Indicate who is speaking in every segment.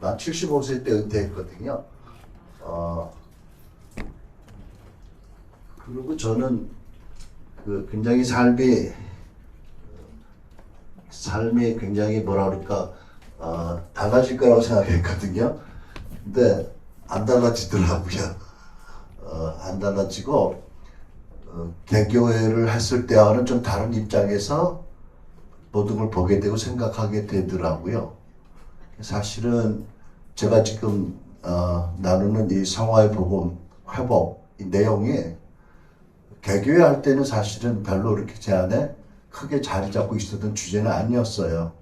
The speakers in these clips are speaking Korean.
Speaker 1: 난 75세 때 은퇴했거든요. 그리고 저는 굉장히 삶이 굉장히 뭐라 그럴까, 달라질 거라고 생각했거든요. 근데 안 달라지더라고요. 안 달라지고, 개교회를 했을 때와는 좀 다른 입장에서 모든 걸 보게 되고 생각하게 되더라고요. 사실은 제가 지금 나누는 이 성화의 복음, 회복, 이 내용이 개교회 할 때는 사실은 별로 이렇게 제 안에 크게 자리 잡고 있었던 주제는 아니었어요.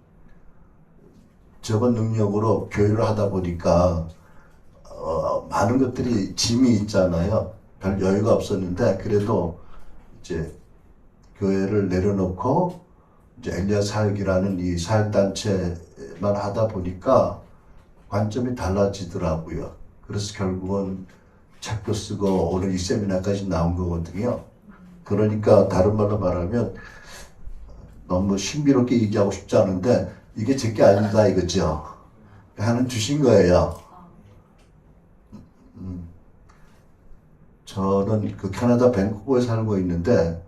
Speaker 1: 적은 능력으로 교회를 하다 보니까 많은 것들이 짐이 있잖아요. 별 여유가 없었는데 그래도 이제 교회를 내려놓고 이제 엘리야 사역이라는 이 사역단체만 하다 보니까 관점이 달라지더라고요. 그래서 결국은 책도 쓰고 오늘 이 세미나까지 나온 거거든요. 그러니까 다른 말로 말하면 너무 신비롭게 얘기하고 싶지 않은데 이게 제 게 아니다 이거죠. 하나님 주신 거예요. 저는 캐나다 밴쿠버에 살고 있는데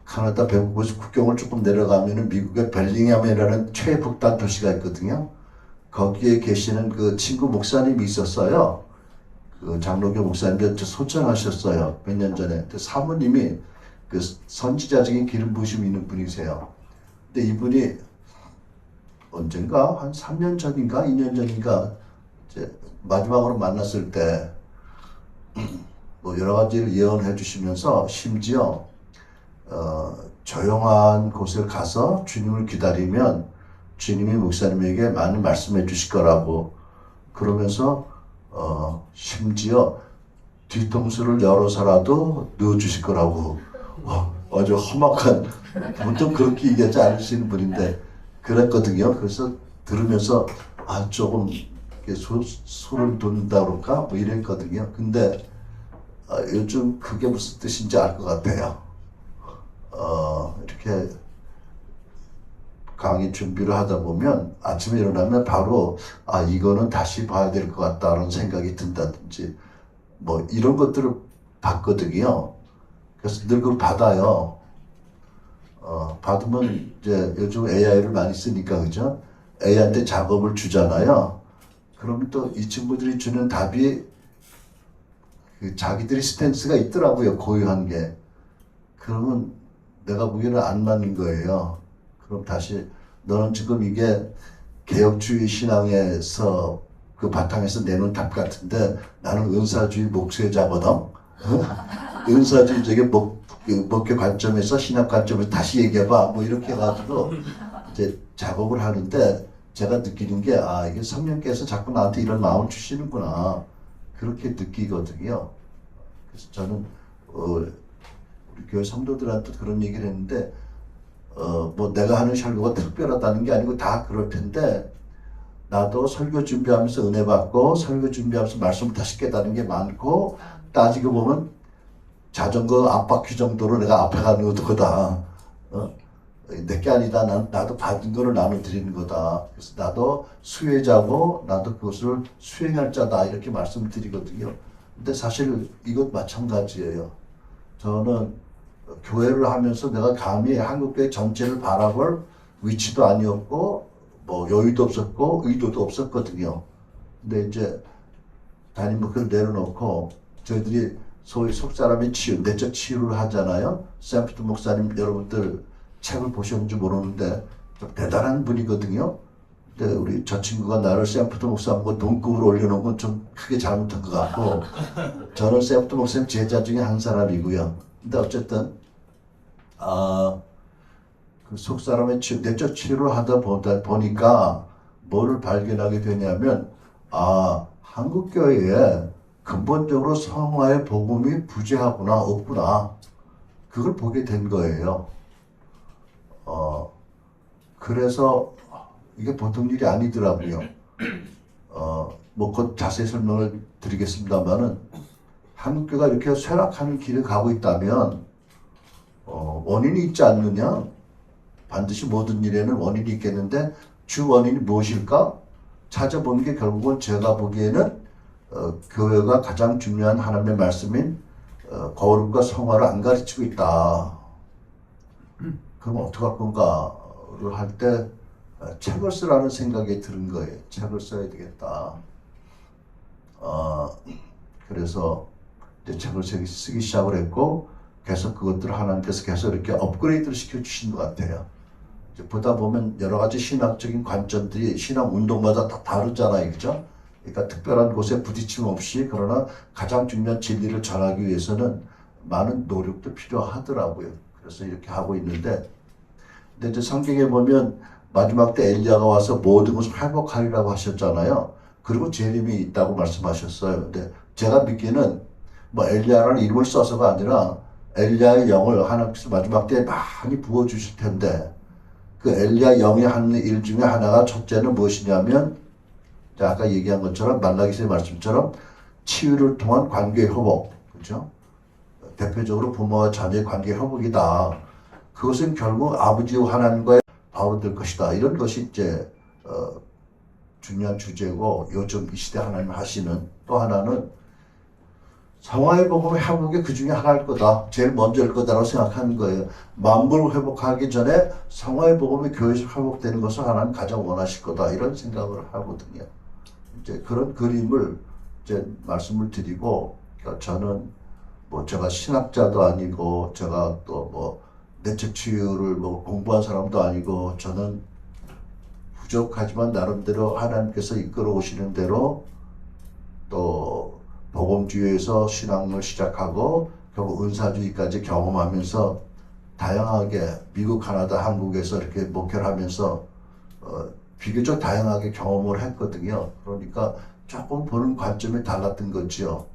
Speaker 1: 캐나다 밴쿠버에서 국경을 조금 내려가면은 미국의 벨링엄이라는 최북단 도시가 있거든요. 거기에 계시는 친구 목사님이 있었어요. 장로교 목사님들 소천하셨어요. 몇 년 전에. 사모님이 선지자적인 기름 부으심이 있는 분이세요. 근데 이분이 언젠가 한 3년 전인가 2년 전인가 이제 마지막으로 만났을 때 뭐 여러 가지를 예언해 주시면서 심지어 조용한 곳에 가서 주님을 기다리면 주님이 목사님에게 많은 말씀해 주실 거라고 그러면서 심지어 뒤통수를 열어서라도 넣어주실 거라고 아주 험악한 보통 그렇게 얘기하지 않으시는 분인데 그랬거든요. 그래서 들으면서 조금 소를 돋는다 그럴까 뭐 이랬거든요. 근데 요즘 그게 무슨 뜻인지 알 것 같아요. 이렇게 강의 준비를 하다 보면 아침에 일어나면 바로 이거는 다시 봐야 될 것 같다는 생각이 든다든지 뭐 이런 것들을 봤거든요. 그래서 늘 그걸 받아요. 받으면 이제 요즘 AI를 많이 쓰니까 그죠? AI한테 작업을 주잖아요. 그러면 또 이 친구들이 주는 답이 자기들이 스탠스가 있더라고요. 고유한 게. 그러면 내가 보기에는 안 맞는 거예요. 그럼 다시 너는 지금 이게 개혁주의 신앙에서 그 바탕에서 내놓은 답 같은데 나는 은사주의 목회자거든. 은사주의적인 목회 관점에서 신학 관점에서 다시 얘기해봐. 뭐 이렇게 해가지고 이제 작업을 하는데 제가 느끼는 게 이게 성령께서 자꾸 나한테 이런 마음을 주시는구나. 그렇게 느끼거든요. 그래서 저는 우리 교회 성도들한테 그런 얘기를 했는데 뭐 내가 하는 설교가 특별하다는 게 아니고 다 그럴 텐데 나도 설교 준비하면서 은혜 받고 설교 준비하면서 말씀을 다시 깨닫는 게 많고 따지고 보면 자전거 앞바퀴 정도로 내가 앞에 가는 것도 거다. 내게 아니다. 나도 받은 거를 나눠드리는 거다. 그래서 나도 수혜자고 나도 그것을 수행할 자다. 이렇게 말씀을 드리거든요. 근데 사실 이것 마찬가지예요. 저는 교회를 하면서 내가 감히 한국교회 전체를 바라볼 위치도 아니었고 뭐 여유도 없었고 의도도 없었거든요. 근데 이제 담임 목회를 내려놓고 저희들이 소위 속사람의 치유, 내적 치유를 하잖아요. 샘프트 목사님 여러분들 책을 보셨는지 모르는데 좀 대단한 분이거든요. 근데 우리 저 친구가 나를 샘프트 목사님과 동급으로 올려놓은 건 좀 크게 잘못한 것 같고 저는 샘프트 목사님 제자 중에 한 사람이고요. 근데 어쨌든 그 속사람의 치유, 내적 치유를 하다 보니까 뭐를 발견하게 되냐면 한국교회에 근본적으로 성화의 복음이 부재하구나 없구나 그걸 보게 된 거예요. 그래서 이게 보통 일이 아니더라고요. 뭐 곧 자세히 설명을 드리겠습니다만은 한국교회가 이렇게 쇠락하는 길을 가고 있다면 원인이 있지 않느냐? 반드시 모든 일에는 원인이 있겠는데 주 원인이 무엇일까? 찾아본 게 결국은 제가 보기에는 교회가 가장 중요한 하나님의 말씀인 거룩과 성화를 안 가르치고 있다. 그럼 어떡할 건가를 할 때 책을 쓰라는 생각이 드는 거예요. 책을 써야 되겠다. 그래서 이제 책을 쓰기 시작을 했고 계속 그것들을 하나님께서 계속 이렇게 업그레이드를 시켜주신 것 같아요. 이제 보다 보면 여러 가지 신학적인 관점들이 신학 운동마다 다 다르잖아요. 그죠? 그러니까 특별한 곳에 부딪힘 없이 그러나 가장 중요한 진리를 전하기 위해서는 많은 노력도 필요하더라고요. 그래서 이렇게 하고 있는데 근데 이제 성경에 보면 마지막 때 엘리야가 와서 모든 것을 회복하리라고 하셨잖아요. 그리고 재림이 있다고 말씀하셨어요. 근데 제가 믿기는 뭐 엘리야라는 이름을 써서가 아니라 엘리야의 영을 하나님께서 마지막 때에 많이 부어주실 텐데 그 엘리야 영이 하는 일 중에 하나가 첫째는 무엇이냐면 아까 얘기한 것처럼 말라기서의 말씀처럼 치유를 통한 관계 회복, 그렇죠? 대표적으로 부모와 자녀의 관계 회복이다. 그것은 결국 아버지와 하나님과의 바로 될 것이다. 이런 것이 이제 중요한 주제고 요즘 이 시대 하나님 하시는 또 하나는 성화의 복음의 회복이 그 중에 하나일 거다. 제일 먼저일 거다라고 생각하는 거예요. 만물을 회복하기 전에 성화의 복음이 교회에서 회복되는 것을 하나님 가장 원하실 거다. 이런 생각을 하거든요. 이제 그런 그림을 이제 말씀을 드리고, 그러니까 저는 뭐 제가 신학자도 아니고, 제가 또 뭐 내적 치유를 뭐 공부한 사람도 아니고, 저는 부족하지만 나름대로 하나님께서 이끌어 오시는 대로 또 복음주의에서 신앙을 시작하고 결국 은사주의까지 경험하면서 다양하게 미국, 카나다, 한국에서 이렇게 목회를 하면서 비교적 다양하게 경험을 했거든요. 그러니까 조금 보는 관점이 달랐던 거죠.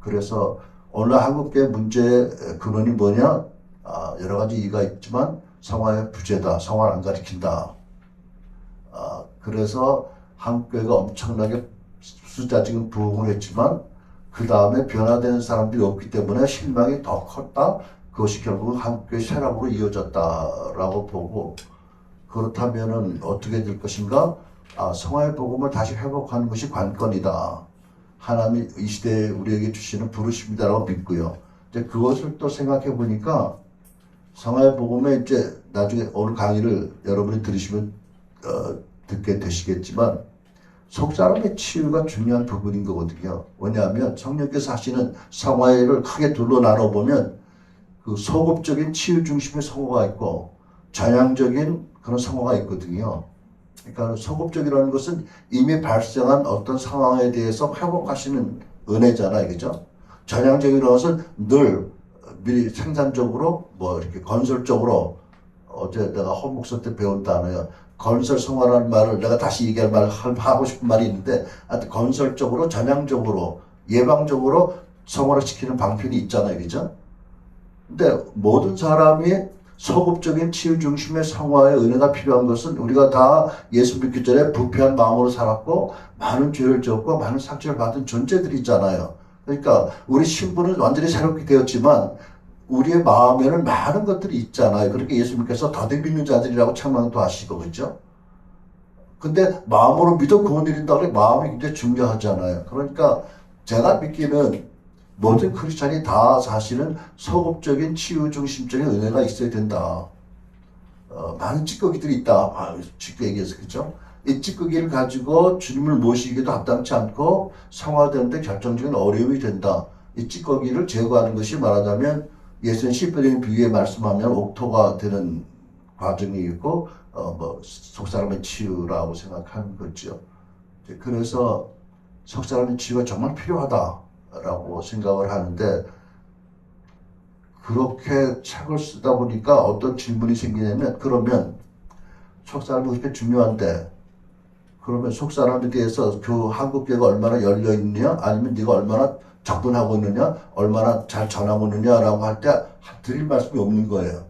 Speaker 1: 그래서 오늘 한국계 문제의 근원이 뭐냐? 여러 가지 이유가 있지만 성화의 부재다. 성화를 안 가리킨다. 그래서 한국교회가 엄청나게 숫자적인 부흥을 했지만 그 다음에 변화되는 사람들이 없기 때문에 실망이 더 컸다. 그것이 결국은 한국교회 쇠락으로 이어졌다라고 보고 그렇다면은 어떻게 될 것인가? 성화의 복음을 다시 회복하는 것이 관건이다. 하나님이 이 시대에 우리에게 주시는 부르심이다라고 믿고요. 이제 그것을 또 생각해 보니까 성화의 복음에 이제 나중에 오늘 강의를 여러분이 들으시면 듣게 되시겠지만 속사람의 치유가 중요한 부분인 거거든요. 왜냐하면 성령께서 하시는 성화를 크게 둘로 나눠보면 그 소급적인 치유 중심의 성화가 있고 전향적인 그런 성화가 있거든요. 그러니까 소급적이라는 것은 이미 발생한 어떤 상황에 대해서 회복하시는 은혜잖아요. 그죠? 전향적이라는 것은 늘 미리 생산적으로 뭐 이렇게 건설적으로 어제 내가 헌목서 때 배운 단어야 건설 성화라는 말을 내가 다시 얘기할 말을 하고 싶은 말이 있는데 하여튼 건설적으로 전향적으로 예방적으로 성화를 시키는 방편이 있잖아요. 그죠? 근데 모든 사람이 소급적인 치유 중심의 성화의 은혜가 필요한 것은 우리가 다 예수 믿기 전에 부패한 마음으로 살았고 많은 죄를 지었고 많은 상처를 받은 존재들이잖아요. 그러니까 우리 신분은 완전히 새롭게 되었지만 우리의 마음에는 많은 것들이 있잖아요. 그렇게 예수님께서 더디 믿는 자들이라고 책망도 하시고 그렇죠? 근데 마음으로 믿어 구원 드린다고 해 마음이 굉장히 중요하잖아요. 그러니까 제가 믿기는 모든 크리스찬이 다 사실은 소급적인 치유 중심적인 은혜가 있어야 된다. 많은 찌꺼기들이 있다. 쉽게 얘기해서 그렇죠? 이 찌꺼기를 가지고 주님을 모시기도 합당치 않고 성화되는데 결정적인 어려움이 된다. 이 찌꺼기를 제거하는 것이 말하자면 예수님 씨뿌리는 비유에 말씀하면 옥토가 되는 과정이 있고 뭐 속사람의 치유라고 생각하는 거죠. 그래서 속사람의 치유가 정말 필요하다라고 생각을 하는데 그렇게 책을 쓰다 보니까 어떤 질문이 생기냐면 그러면 속사람이 그렇게 중요한데 그러면 속사람에 대해서 그 한국교회가 얼마나 열려있느냐 아니면 네가 얼마나 접근하고 있느냐 얼마나 잘 전하고 있느냐라고 할 때 드릴 말씀이 없는 거예요.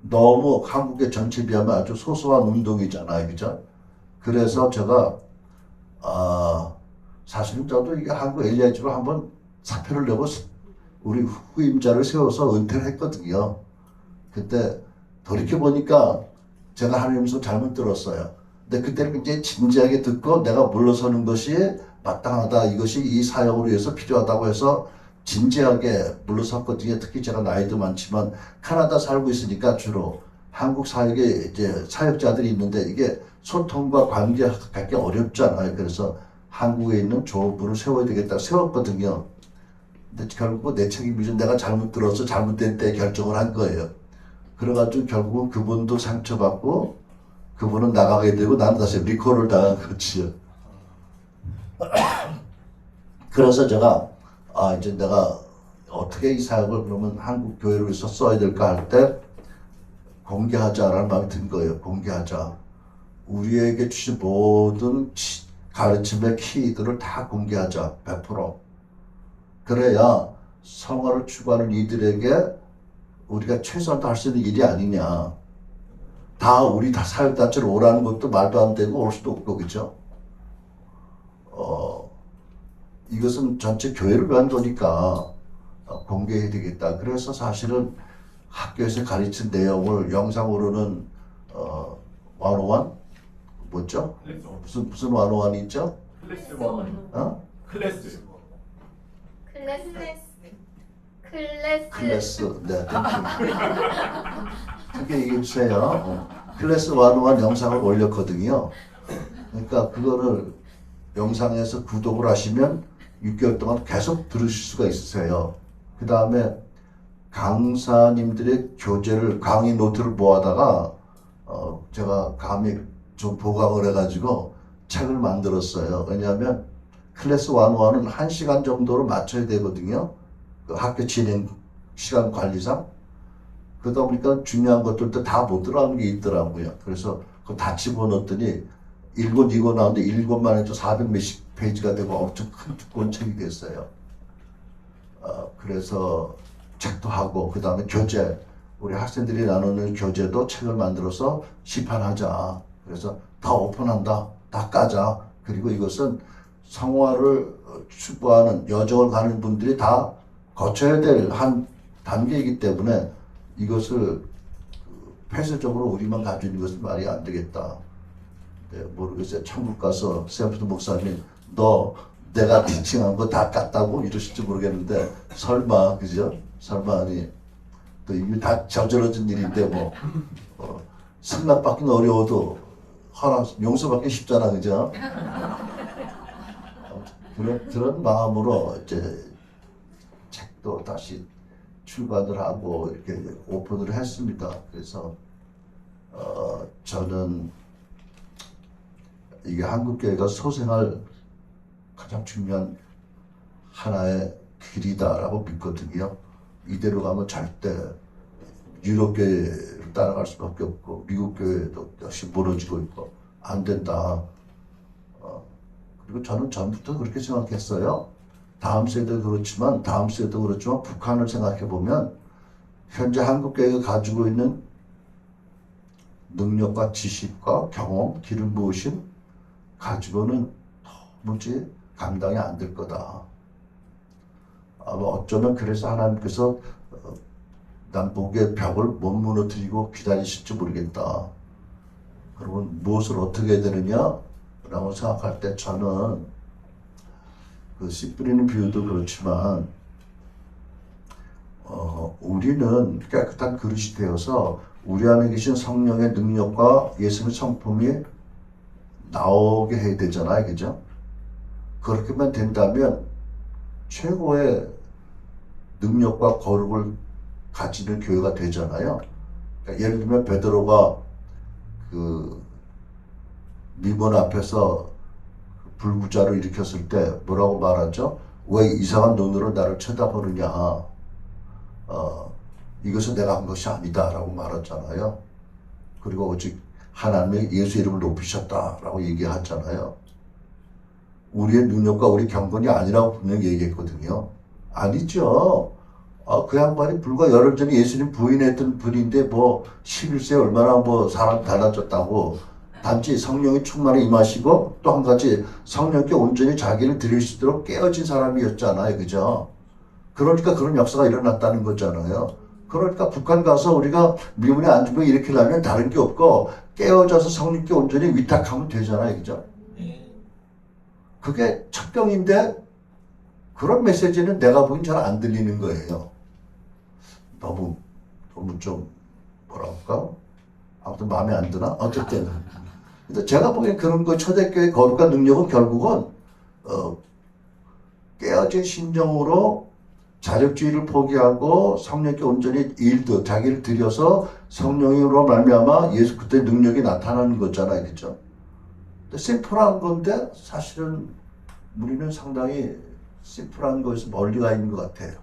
Speaker 1: 너무 한국의 전체 비하면 아주 소소한 운동이잖아요. 그죠? 그래서 제가 사실은 저도 이게 한국 엘리야주로 한번 사표를 내고 우리 후임자를 세워서 은퇴를 했거든요. 그때 돌이켜보니까 제가 하나님 말씀 잘못 들었어요. 근데 그때는 굉장히 진지하게 듣고 내가 물러서는 것이 마땅하다. 이것이 이 사역을 위해서 필요하다고 해서 진지하게 물러섰거든요. 특히 제가 나이도 많지만 캐나다 살고 있으니까 주로 한국 사역에 이제 사역자들이 있는데 이게 소통과 관계하기 어렵잖아요. 그래서 한국에 있는 조업부를 세워야 되겠다 세웠거든요. 근데 결국 내 책임이죠. 내가 잘못 들어서 잘못된 때 결정을 한 거예요. 그래가지고 결국은 그분도 상처받고 그분은 나가게 되고 나는 다시 리콜을 당한 거지요. 그래서 제가 이제 내가 어떻게 이 사역을 그러면 한국 교회를 위해서 써야 될까 할 때 공개하자라는 마음이 든 거예요. 공개하자. 우리에게 주신 모든 가르침의 키들을 다 공개하자. 100%. 그래야 성화를 추구하는 이들에게 우리가 최선을 다할 수 있는 일이 아니냐. 우리 다 사역단체로 오라는 것도 말도 안 되고 올 수도 없고, 그죠? 이것은 전체 교회를 위한 거니까 공개해야 되겠다. 그래서 사실은 학교에서 가르친 내용을 영상으로는 101? 뭐죠? 무슨 101이 있죠?
Speaker 2: 클래스
Speaker 1: 어?
Speaker 2: 클래스
Speaker 1: 네, 크게 얘기해 주세요. 클래스 101 영상을 올렸거든요. 그러니까 그거를 영상에서 구독을 하시면 6개월 동안 계속 들으실 수가 있으세요. 그 다음에 강사님들의 교재를 강의 노트를 모아다가 제가 감히 좀 보강을 해가지고 책을 만들었어요. 왜냐하면 클래스 101은 1시간 정도로 맞춰야 되거든요. 그 학교 진행 시간 관리상. 그러다 보니까 중요한 것들도 다 못 들어가는 게 있더라고요. 그래서 그거 다 집어넣었더니 1권, 2권 나오는데 1권만 해도 400 몇십 페이지가 되고 엄청 큰 두꺼운 책이 됐어요. 그래서 책도 하고 그 다음에 교재, 우리 학생들이 나누는 교재도 책을 만들어서 시판하자. 그래서 다 오픈한다. 다 까자. 그리고 이것은 성화를 추구하는 여정을 가는 분들이 다 거쳐야 될 한 단계이기 때문에 이것을 폐쇄적으로 우리만 가지고 있는 것은 말이 안 되겠다. 네, 모르겠어요. 천국 가서 세프트 목사님 너 내가 티칭한 거 다 깠다고 이러실지 모르겠는데 설마 그죠? 설마 아니 또 이미 다 저질러진 일인데 뭐 승낙받기는 어려워도 용서받기 쉽잖아, 그죠? 그런 마음으로 이제 책도 다시 출간을 하고 이렇게 오픈을 했습니다. 그래서 저는 이게 한국교회가 소생할 가장 중요한 하나의 길이다라고 믿거든요. 이대로 가면 절대 유럽교회를 따라갈 수밖에 없고 미국 교회도 역시 무너지고 있고 안 된다. 그리고 저는 전부터 그렇게 생각했어요. 다음 세대도 그렇지만 북한을 생각해 보면 현재 한국교회가 가지고 있는 능력과 지식과 경험, 기름 부으심 가지고는 도무지 감당이 안 될 거다. 아마 어쩌면 그래서 하나님께서 남북의 벽을 못 무너뜨리고 기다리실지 모르겠다. 그러면 무엇을 어떻게 해야 되느냐? 라고 생각할 때 저는 그 씨 뿌리는 비유도 그렇지만 우리는 깨끗한 그릇이 되어서 우리 안에 계신 성령의 능력과 예수님의 성품이 나오게 해야 되잖아요. 그죠? 그렇게만 된다면 최고의 능력과 거룩을 가지는 교회가 되잖아요. 그러니까 예를 들면 베드로가 그 미문 앞에서 불구자를 일으켰을 때 뭐라고 말하죠? 왜 이상한 눈으로 나를 쳐다보느냐? 이것은 내가 한 것이 아니다 라고 말했잖아요. 그리고 오직 하나님의 예수 이름을 높이셨다라고 얘기하잖아요. 우리의 능력과 우리 경건이 아니라고 분명히 얘기했거든요. 아니죠. 그 양반이 불과 열흘 전에 예수님 부인했던 분인데 뭐 11세에 얼마나 뭐 사람 달라졌다고. 단지 성령이 충만히 임하시고 또 한 가지 성령께 온전히 자기를 드릴 수 있도록 깨어진 사람이었잖아요. 그죠? 그러니까 그런 역사가 일어났다는 거잖아요. 그러니까 북한 가서 우리가 미문에 안중병 일으키려면 다른 게 없고 깨어져서 성령께 온전히 위탁하면 되잖아요. 그죠? 그게 첩경인데 그런 메시지는 내가 보기엔 잘 안 들리는 거예요. 너무 좀 뭐랄까? 아무튼 마음에 안 드나? 어쨌든. 근데 제가 보기엔 그런 거 초대교회 거룩한 능력은 결국은 깨어진 심정으로 자력주의를 포기하고 성령께 온전히 자기를 들여서 성령으로 말미암아 예수 그리스도의 능력이 나타나는 거잖아요. 그렇죠? 심플한 건데 사실은 우리는 상당히 심플한 것에서 멀리 가 있는 것 같아요.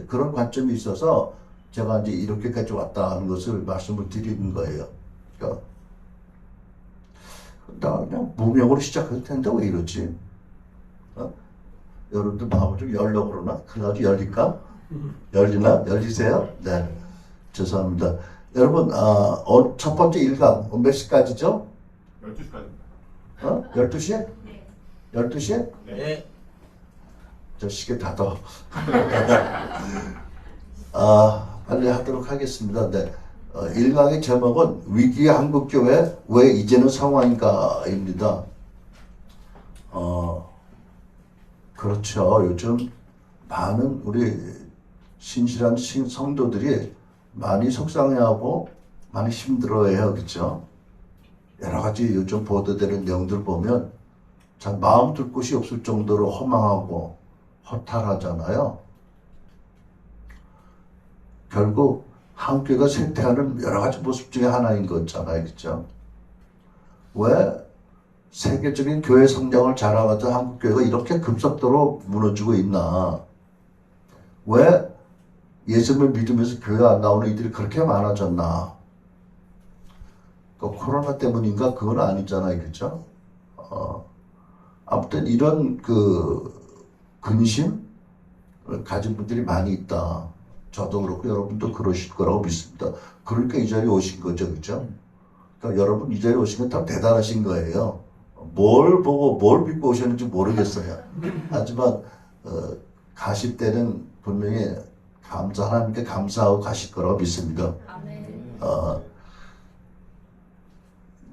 Speaker 1: 그런 관점이 있어서 제가 이제 이렇게까지 왔다 하는 것을 말씀을 드리는 거예요. 그러니까 나 그냥 무명으로 시작해도 된다 왜 이러지? 여러분들 마음을 좀 열려고 그러나? 그래가지고 열릴까? 열리나? 열리세요? 네. 죄송합니다. 여러분, 첫 번째 1강, 몇 시까지죠?
Speaker 2: 12시까지입니다.
Speaker 1: 12시?
Speaker 3: 네.
Speaker 1: 12시?
Speaker 2: 네.
Speaker 1: 저 시계 닫아. 빨리 하도록 하겠습니다. 네. 1강의 제목은 위기의 한국교회 왜 이제는 상황인가입니다. 그렇죠. 요즘 많은 우리 신실한 성도들이 많이 속상해하고 많이 힘들어해요. 그렇죠? 여러 가지 요즘 보도되는 내용들 보면 참 마음 둘 곳이 없을 정도로 허망하고 허탈하잖아요. 결국 한국교회가 쇠퇴하는 여러 가지 모습 중에 하나인 거잖아요. 그렇죠? 왜 세계적인 교회 성장을 자랑하던 한국교회가 이렇게 급속도로 무너지고 있나? 왜 예수님을 믿으면서 교회 안 나오는 이들이 그렇게 많아졌나? 코로나 때문인가? 그건 아니잖아요. 그렇죠? 아무튼 이런 근심을 가진 분들이 많이 있다. 저도 그렇고 여러분도 그러실 거라고 믿습니다. 그러니까 이 자리에 오신 거죠. 그렇죠? 그러니까 여러분 이 자리에 오신 건 참 대단하신 거예요. 뭘 보고 뭘 믿고 오셨는지 모르겠어요. 하지만 가실 때는 분명히 하나님께 감사하고 가실 거라고 믿습니다.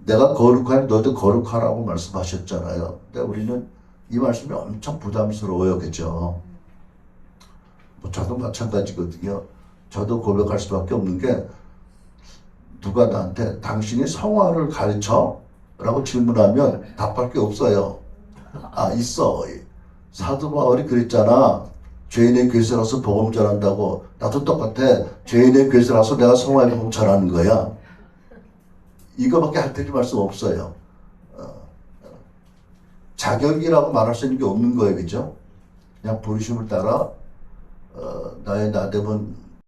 Speaker 1: 내가 거룩하니 너도 거룩하라고 말씀하셨잖아요. 근데 우리는 이 말씀이 엄청 부담스러워요. 그죠? 저도 마찬가지거든요. 저도 고백할 수밖에 없는 게 누가 나한테 당신이 성화를 가르쳐? 라고 질문하면 답할 게 없어요. 있어. 사도 바울이 그랬잖아. 죄인의 괴세라서 복음 전한다고. 나도 똑같아. 죄인의 괴세라서 내가 성화의 복음 전하는 거야. 이거밖에 할 드릴 말씀 없어요. 자격이라고 말할 수 있는 게 없는 거예요. 그죠? 그냥 부르심을 따라 나의 나됨은